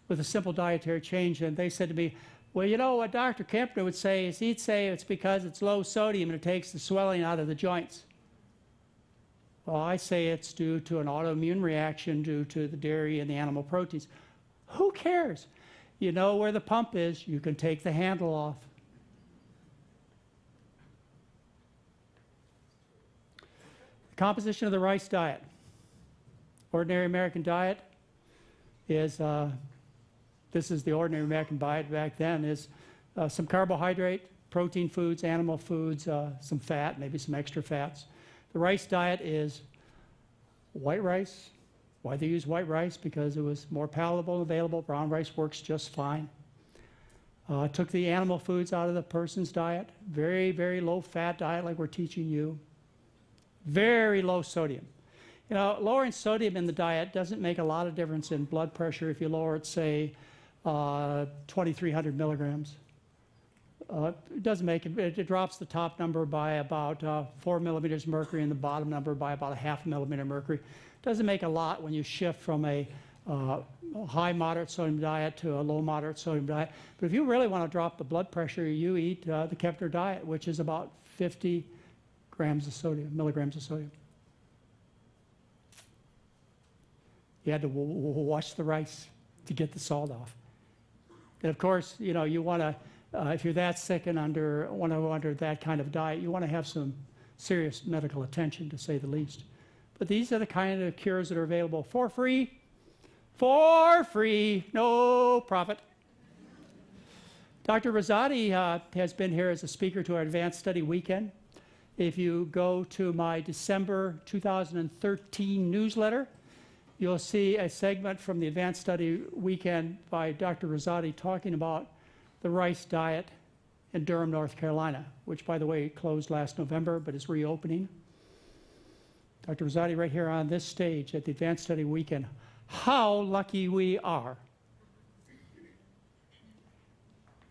with a simple dietary change. And they said to me, well, you know what Dr. Kempner would say is he'd say it's because it's low sodium and it takes the swelling out of the joints. Well, I say it's due to an autoimmune reaction due to the dairy and the animal proteins. Who cares? You know where the pump is, you can take the handle off. The composition of the rice diet. Ordinary American diet is, this is the ordinary American diet back then, is some carbohydrate, protein foods, animal foods, some fat, maybe some extra fats. The rice diet is white rice. Why they use white rice? Because it was more palatable and available. Brown rice works just fine. Took the animal foods out of the person's diet. Very, very low fat diet like we're teaching you. Very low sodium. You know, lowering sodium in the diet doesn't make a lot of difference in blood pressure if you lower it, say, 2,300 milligrams. It doesn't make it, it drops the top number by about 4 millimeters mercury and the bottom number by about 0.5 millimeter mercury. Doesn't make a lot when you shift from a high moderate sodium diet to a low moderate sodium diet. But if you really want to drop the blood pressure, you eat the Kempner diet, which is about 50 grams of sodium, milligrams of sodium. You had to wash the rice to get the salt off. And of course, you know, you want to, if you're that sick and want to go under that kind of diet, you want to have some serious medical attention, to say the least. But these are the kind of cures that are available for free, no profit. Dr. Rosati has been here as a speaker to our Advanced Study Weekend. If you go to my December 2013 newsletter, you'll see a segment from the Advanced Study Weekend by Dr. Rosati talking about the rice diet in Durham, North Carolina, which, by the way, closed last November but is reopening. Dr. Rosati right here on this stage at the Advanced Study Weekend. How lucky we are.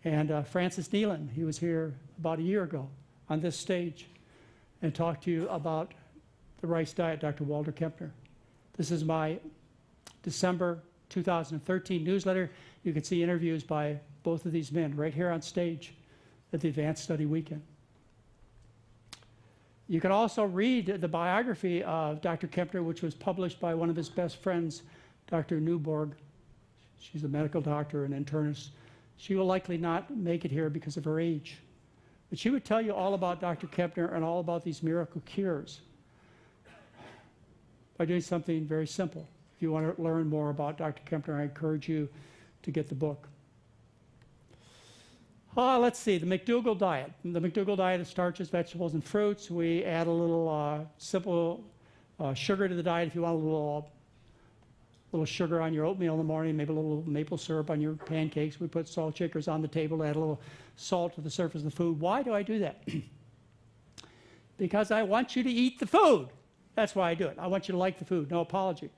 And Francis Nealon, he was here about a year ago on this stage and talked to you about the rice diet, Dr. Walter Kempner. This is my December 2013 newsletter. You can see interviews by both of these men right here on stage at the Advanced Study Weekend. You can also read the biography of Dr. Kempner, which was published by one of his best friends, Dr. Newborg. She's a medical doctor and internist. She will likely not make it here because of her age. But she would tell you all about Dr. Kempner and all about these miracle cures by doing something very simple. If you want to learn more about Dr. Kempner, I encourage you to get the book. Let's see, the McDougall diet. The McDougall diet is starches, vegetables, and fruits. We add a little simple sugar to the diet if you want a little sugar on your oatmeal in the morning, maybe a little maple syrup on your pancakes. We put salt shakers on the table to add a little salt to the surface of the food. Why do I do that? Because I want you to eat the food. That's why I do it. I want you to like the food, no apology.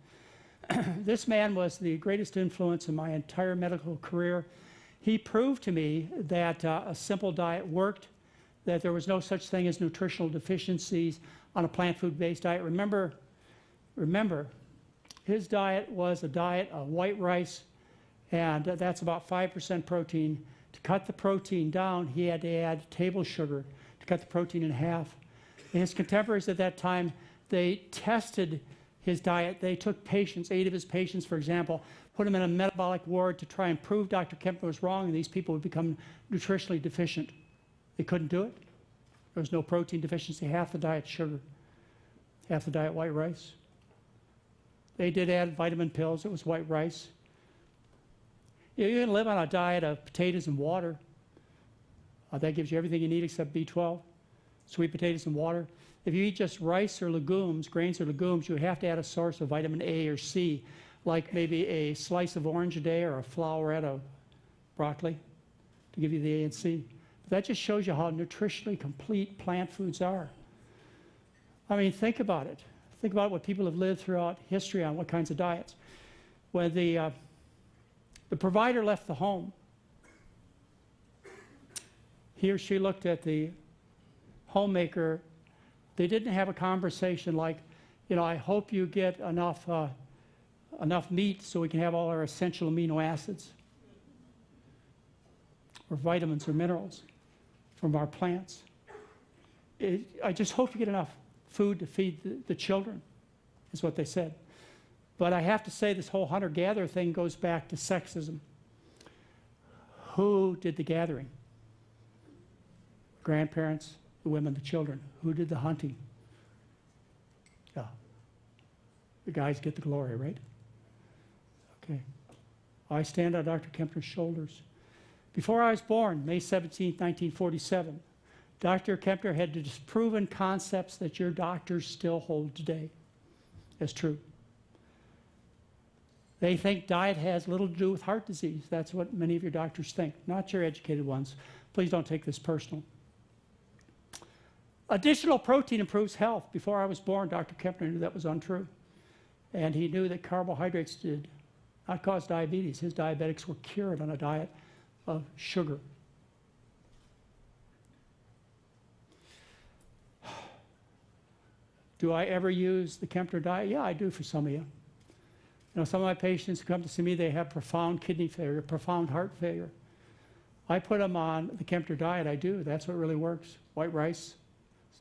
This man was the greatest influence in my entire medical career. He proved to me that a simple diet worked, that there was no such thing as nutritional deficiencies on a plant food-based diet. Remember, his diet was a diet of white rice, and that's about 5% protein. To cut the protein down, he had to add table sugar to cut the protein in half. And his contemporaries at that time, they tested his diet. They took patients, 8 of his patients, for example, put them in a metabolic ward to try and prove Dr. Kempner was wrong, and these people would become nutritionally deficient. They couldn't do it. There was no protein deficiency, half the diet sugar, half the diet white rice. They did add vitamin pills. It was white rice. You can live on a diet of potatoes and water. That gives you everything you need except B12, sweet potatoes and water. If you eat just rice or legumes, grains or legumes, you have to add a source of vitamin A or C, like maybe a slice of orange a day or a flowerette of broccoli to give you the A and C. But that just shows you how nutritionally complete plant foods are. I mean, think about it. Think about what people have lived throughout history on what kinds of diets. When the provider left the home, he or she looked at the homemaker. They didn't have a conversation like, you know, I hope you get enough meat so we can have all our essential amino acids or vitamins or minerals from our plants. I just hope you get enough food to feed the children, is what they said. But I have to say this whole hunter-gatherer thing goes back to sexism. Who did the gathering? Grandparents, the women, the children. Who did the hunting? Yeah. The guys get the glory, right? Okay. I stand on Dr. Kempner's shoulders. Before I was born, May 17, 1947, Dr. Kempner had disproven concepts that your doctors still hold today as true. They think diet has little to do with heart disease. That's what many of your doctors think, not your educated ones. Please don't take this personal. Additional protein improves health. Before I was born, Dr. Kempner knew that was untrue. And he knew that carbohydrates did not cause diabetes. His diabetics were cured on a diet of sugar. Do I ever use the Kempner diet? Yeah, I do for some of you. You know, some of my patients who come to see me, they have profound kidney failure, profound heart failure. I put them on the Kempner diet. I do. That's what really works. White rice,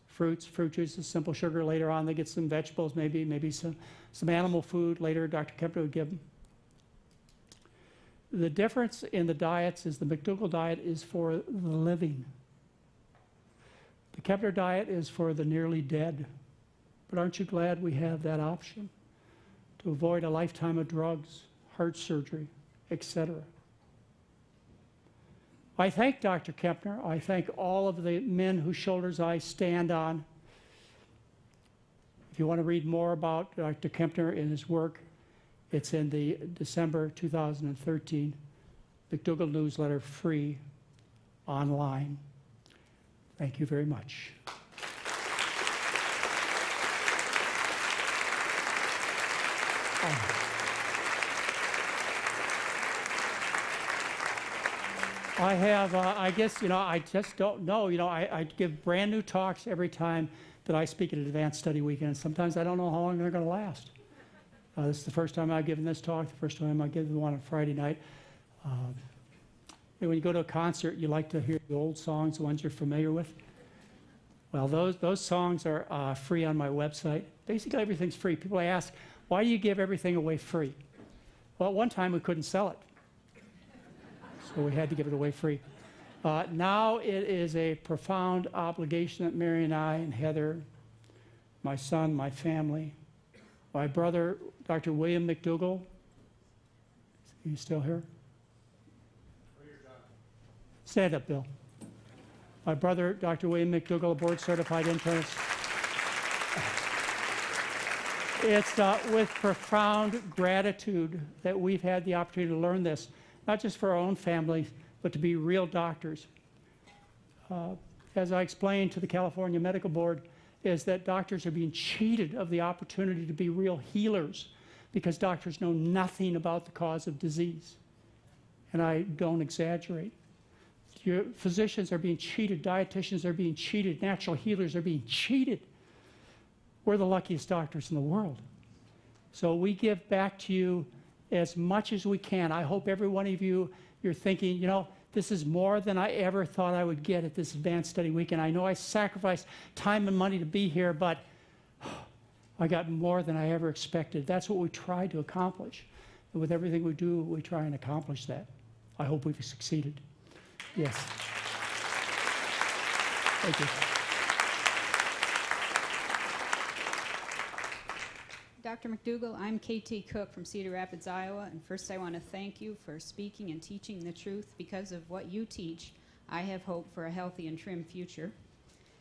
fruits, fruit juices, simple sugar. Later on, they get some vegetables, maybe some animal food. Later, Dr. Kempner would give them. The difference in the diets is the McDougall diet is for the living. The Kempner diet is for the nearly dead. But aren't you glad we have that option to avoid a lifetime of drugs, heart surgery, etc.? I thank Dr. Kempner. I thank all of the men whose shoulders I stand on. you want to read more about Dr. Kempner and his work, it's in the December 2013 McDougall newsletter, free, online. Thank you very much. I have, I guess, I just don't know. I give brand new talks every time that I speak at an advanced study weekend. Sometimes I don't know how long they're going to last. This is the first time I've given this talk, the first time I've given one on Friday night. When you go to a concert, you like to hear the old songs, the ones you're familiar with. Well, those songs are free on my website. Basically, everything's free. People ask, why do you give everything away free? Well, at one time, we couldn't sell it. So we had to give it away free. Now it is a profound obligation that Mary and I and Heather, my son, my family, my brother, Dr. William McDougall. Is he still here? Stand up, Bill. My brother, Dr. William McDougall, a board-certified internist. It's with profound gratitude that we've had the opportunity to learn this, not just for our own families, but to be real doctors. As I explained to the California Medical Board, is that doctors are being cheated of the opportunity to be real healers because doctors know nothing about the cause of disease. And I don't exaggerate. Your physicians are being cheated, dietitians are being cheated, natural healers are being cheated. We're the luckiest doctors in the world. So we give back to you as much as we can. I hope every one of you, you're thinking, this is more than I ever thought I would get at this advanced study weekend. I know I sacrificed time and money to be here, but I got more than I ever expected. That's what we try to accomplish. And with everything we do, we try and accomplish that. I hope we've succeeded. Yes. Thank you. Dr. McDougall, I'm KT Cook from Cedar Rapids, Iowa, and first I want to thank you for speaking and teaching the truth. Because of what you teach, I have hope for a healthy and trim future.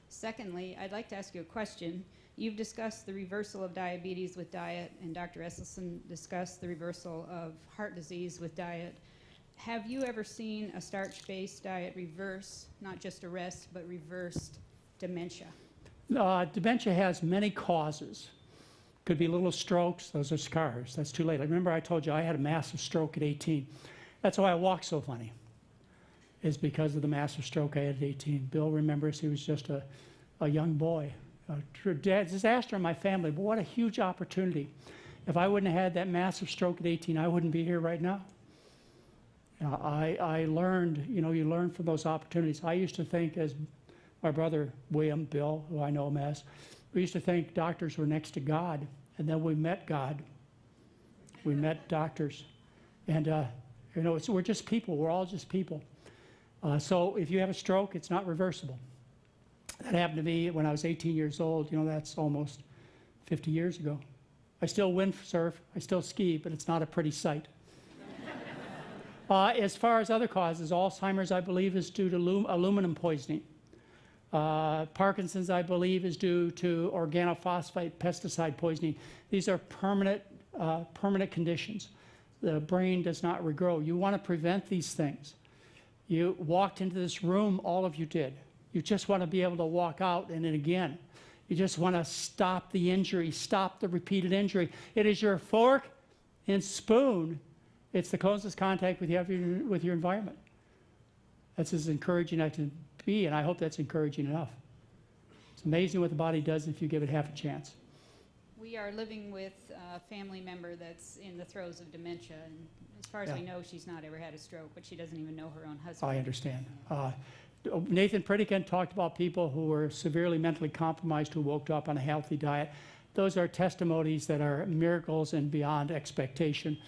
Secondly, I'd like to ask you a question. You've discussed the reversal of diabetes with diet, and Dr. Esselstyn discussed the reversal of heart disease with diet. Have you ever seen a starch-based diet reverse, not just arrest, but reversed dementia? Dementia has many causes. Could be little strokes, those are scars. That's too late. I remember I told you I had a massive stroke at 18. That's why I walk so funny, is because of the massive stroke I had at 18. Bill remembers he was just a young boy. A disaster in my family, but what a huge opportunity. If I wouldn't have had that massive stroke at 18, I wouldn't be here right now. I learned, you learn from those opportunities. I used to think, as my brother William, Bill, who I know him as, we used to think doctors were next to God, and then we met God. We met doctors. And, we're just people. We're all just people. So if you have a stroke, it's not reversible. That happened to me when I was 18 years old. That's almost 50 years ago. I still windsurf. I still ski, but it's not a pretty sight. As far as other causes, Alzheimer's, I believe, is due to aluminum poisoning. Parkinson's, I believe, is due to organophosphate pesticide poisoning. These are permanent conditions. The brain does not regrow. You want to prevent these things. You walked into this room, all of you did. You just want to be able to walk out and then again. You just want to stop the injury, stop the repeated injury. It is your fork and spoon. It's the closest contact with your environment. That's as encouraging as I can be, and I hope that's encouraging enough. It's amazing what the body does if you give it half a chance. We are living with a family member that's in the throes of dementia, and as far as we know, she's not ever had a stroke, but she doesn't even know her own husband. I understand. Nathan Pritikin talked about people who were severely mentally compromised who woke up on a healthy diet. Those are testimonies that are miracles and beyond expectation.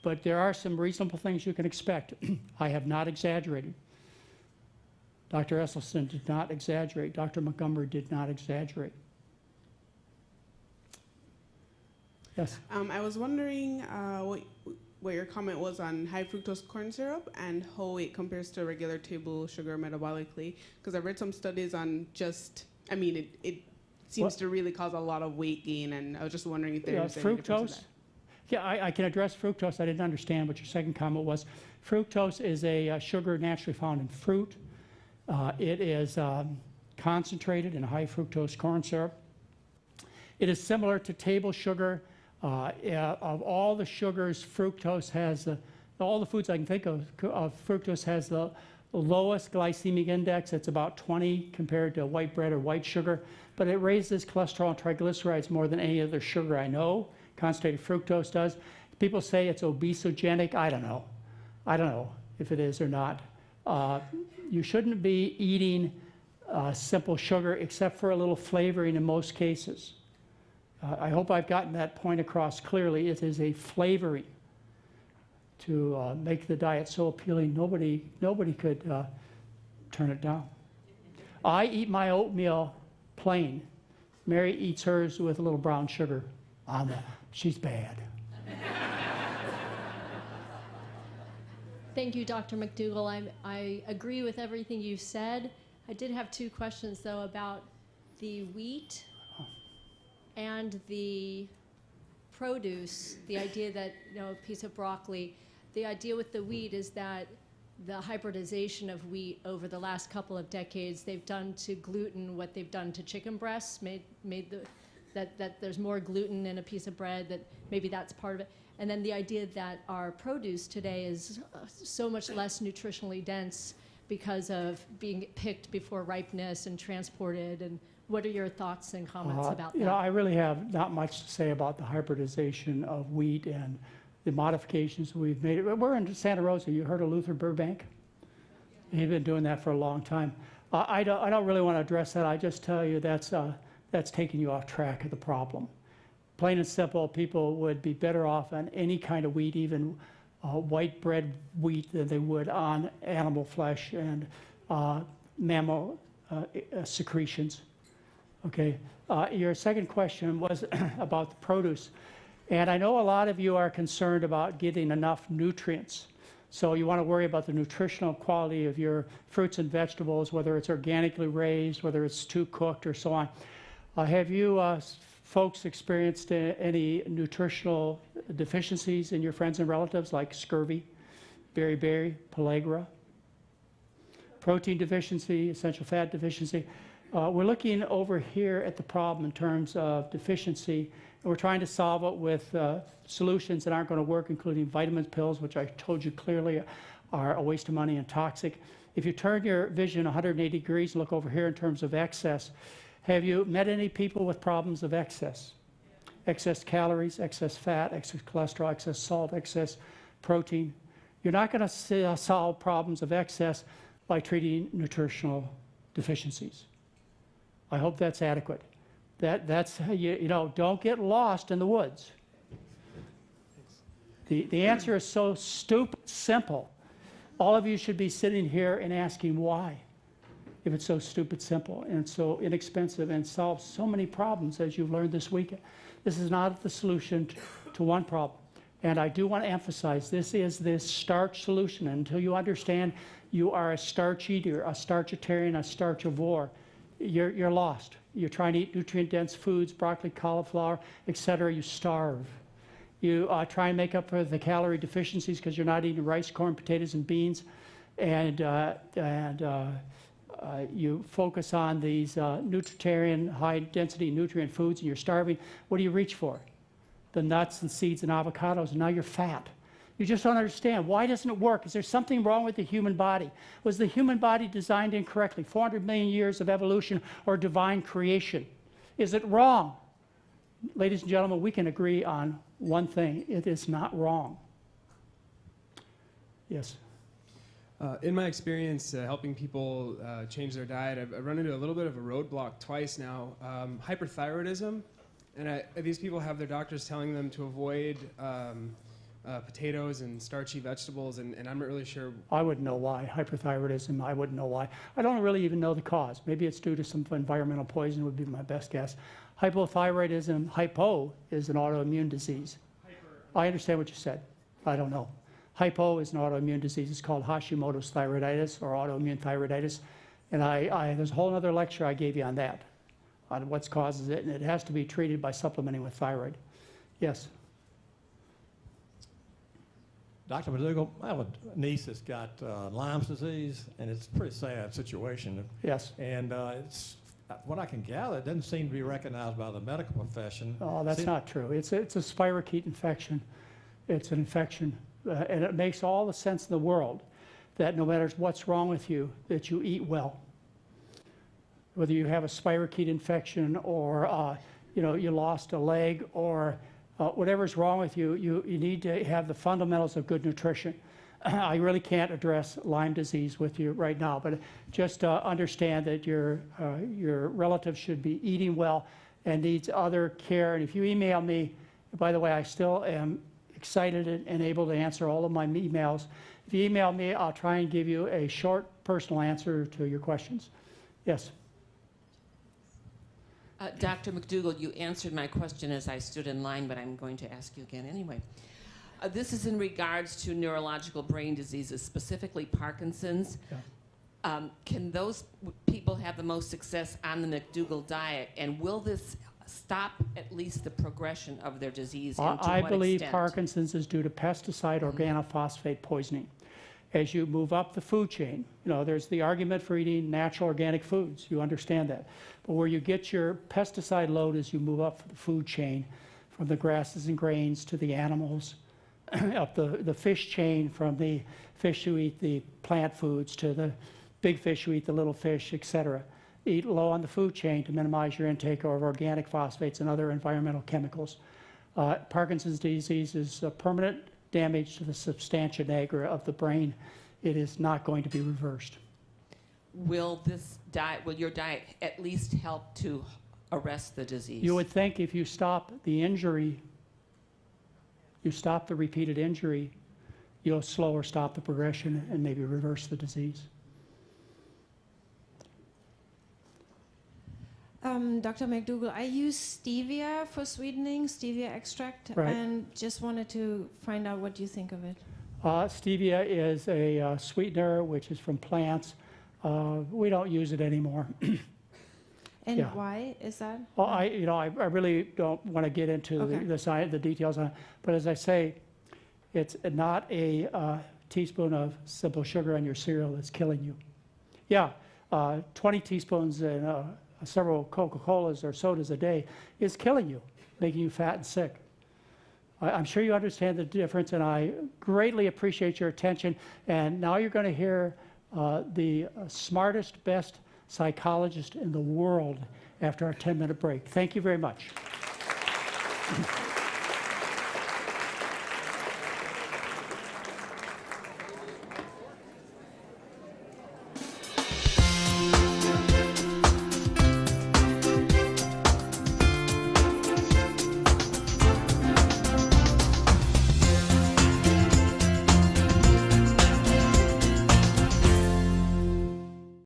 But there are some reasonable things you can expect. I have not exaggerated. Dr. Esselstyn did not exaggerate. Dr. Montgomery did not exaggerate. Yes? I was wondering what your comment was on high fructose corn syrup and how it compares to regular table sugar metabolically. Because I read some studies on it seems to really cause a lot of weight gain, and I was just wondering if there's any difference in fructose? that. Yeah, I can address fructose. I didn't understand what your second comment was. Fructose is a sugar naturally found in fruit. It is concentrated in high fructose corn syrup. It is similar to table sugar. Of all the sugars, fructose has all the foods I can think of fructose has the lowest glycemic index. It's about 20 compared to white bread or white sugar, but it raises cholesterol and triglycerides more than any other sugar I know. Concentrated fructose does. People say it's obesogenic. I don't know. I don't know if it is or not. You shouldn't be eating simple sugar except for a little flavoring in most cases. I hope I've gotten that point across clearly. It is a flavoring to make the diet so appealing nobody could turn it down. I eat my oatmeal plain. Mary eats hers with a little brown sugar on that. She's bad. Thank you, Dr. McDougall. I agree with everything you've said. I did have two questions, though, about the wheat and the produce, the idea that, a piece of broccoli, the idea with the wheat is that the hybridization of wheat over the last couple of decades, they've done to gluten what they've done to chicken breasts, that there's more gluten in a piece of bread, that maybe that's part of it. And then the idea that our produce today is so much less nutritionally dense because of being picked before ripeness and transported. And what are your thoughts and comments about that? I really have not much to say about the hybridization of wheat and the modifications we've made. We're in Santa Rosa. You heard of Luther Burbank? He's been doing that for a long time. I don't really want to address that. I just tell you that's taking you off track of the problem. Plain and simple, people would be better off on any kind of wheat, even white bread wheat, than they would on animal flesh and mammal secretions. Okay. Your second question was about the produce. And I know a lot of you are concerned about getting enough nutrients. So you want to worry about the nutritional quality of your fruits and vegetables, whether it's organically raised, whether it's too cooked or so on. Have you folks experienced any nutritional deficiencies in your friends and relatives, like scurvy, beriberi, pellagra, protein deficiency, essential fat deficiency? We're looking over here at the problem in terms of deficiency, and we're trying to solve it with solutions that aren't going to work, including vitamin pills, which I told you clearly are a waste of money and toxic. If you turn your vision 180 degrees and look over here in terms of excess, have you met any people with problems of excess? Excess calories, excess fat, excess cholesterol, excess salt, excess protein. You're not going to solve problems of excess by treating nutritional deficiencies. I hope that's adequate. That's don't get lost in the woods. The answer is so stupid simple. All of you should be sitting here and asking why, if it's so stupid simple and so inexpensive and solves so many problems, as you've learned this weekend. This is not the solution to one problem. And I do want to emphasize, this is this starch solution. And until you understand you are a starch eater, a starchitarian, a starchivore, you're lost. You're trying to eat nutrient-dense foods, broccoli, cauliflower, etc. You starve. You try and make up for the calorie deficiencies because you're not eating rice, corn, potatoes, and beans, and you focus on these nutritarian, high-density nutrient foods, and you're starving. What do you reach for? The nuts and seeds and avocados, and now you're fat. You just don't understand. Why doesn't it work? Is there something wrong with the human body? Was the human body designed incorrectly? 400 million years of evolution or divine creation. Is it wrong? Ladies and gentlemen, we can agree on one thing. It is not wrong. Yes? In my experience helping people change their diet, I've run into a little bit of a roadblock twice now. Hyperthyroidism, and these people have their doctors telling them to avoid potatoes and starchy vegetables, and I'm not really sure. I wouldn't know why. Hyperthyroidism, I wouldn't know why. I don't really even know the cause. Maybe it's due to some environmental poison would be my best guess. Hypothyroidism, hypo, is an autoimmune disease. I understand what you said. I don't know. Hypo is an autoimmune disease. It's called Hashimoto's thyroiditis or autoimmune thyroiditis. And there's a whole other lecture I gave you on that. on what causes it, and it has to be treated by supplementing with thyroid. Yes. Dr. McDougall, I have a niece that's got Lyme's disease, and it's a pretty sad situation. Yes. And it's, what I can gather, it doesn't seem to be recognized by the medical profession. Oh, that's not true. It's a spirochete infection. It's an infection, and it makes all the sense in the world that no matter what's wrong with you, that you eat well. Whether you have a spirochete infection or you lost a leg or whatever's wrong with you, you need to have the fundamentals of good nutrition. I really can't address Lyme disease with you right now, but just understand that your relative should be eating well and needs other care. And if you email me, by the way, I still am excited and able to answer all of my emails. If you email me, I'll try and give you a short personal answer to your questions. Yes. Dr. McDougall, you answered my question as I stood in line, but I'm going to ask you again anyway. This is in regards to neurological brain diseases, specifically Parkinson's. Yeah. Can those people have the most success on the McDougall diet, and will this stop at least the progression of their disease? And to I what believe extent? Parkinson's is due to pesticide organophosphate poisoning. As you move up the food chain, there's the argument for eating natural organic foods. You understand that. But where you get your pesticide load is you move up the food chain, from the grasses and grains to the animals, up the fish chain, from the fish who eat the plant foods to the big fish who eat the little fish, etc. Eat low on the food chain to minimize your intake of organic phosphates and other environmental chemicals. Parkinson's disease is permanent damage to the substantia nigra of the brain. It is not going to be reversed. Will your diet at least help to arrest the disease? You would think if you stop the injury, you stop the repeated injury, you'll slow or stop the progression and maybe reverse the disease. Dr. McDougall, I use stevia for sweetening, stevia extract, Right. and just wanted to find out what you think of it. Stevia is a sweetener which is from plants. We don't use it anymore. And Yeah. why is that? Well, I really don't want to get into Okay. the details on it, but as I say, it's not a teaspoon of simple sugar on your cereal that's killing you. Yeah, 20 teaspoons and several Coca-Colas or sodas a day is killing you, making you fat and sick. I'm sure you understand the difference, and I greatly appreciate your attention. And now you're going to hear the smartest, best psychologist in the world after our 10-minute break. Thank you very much.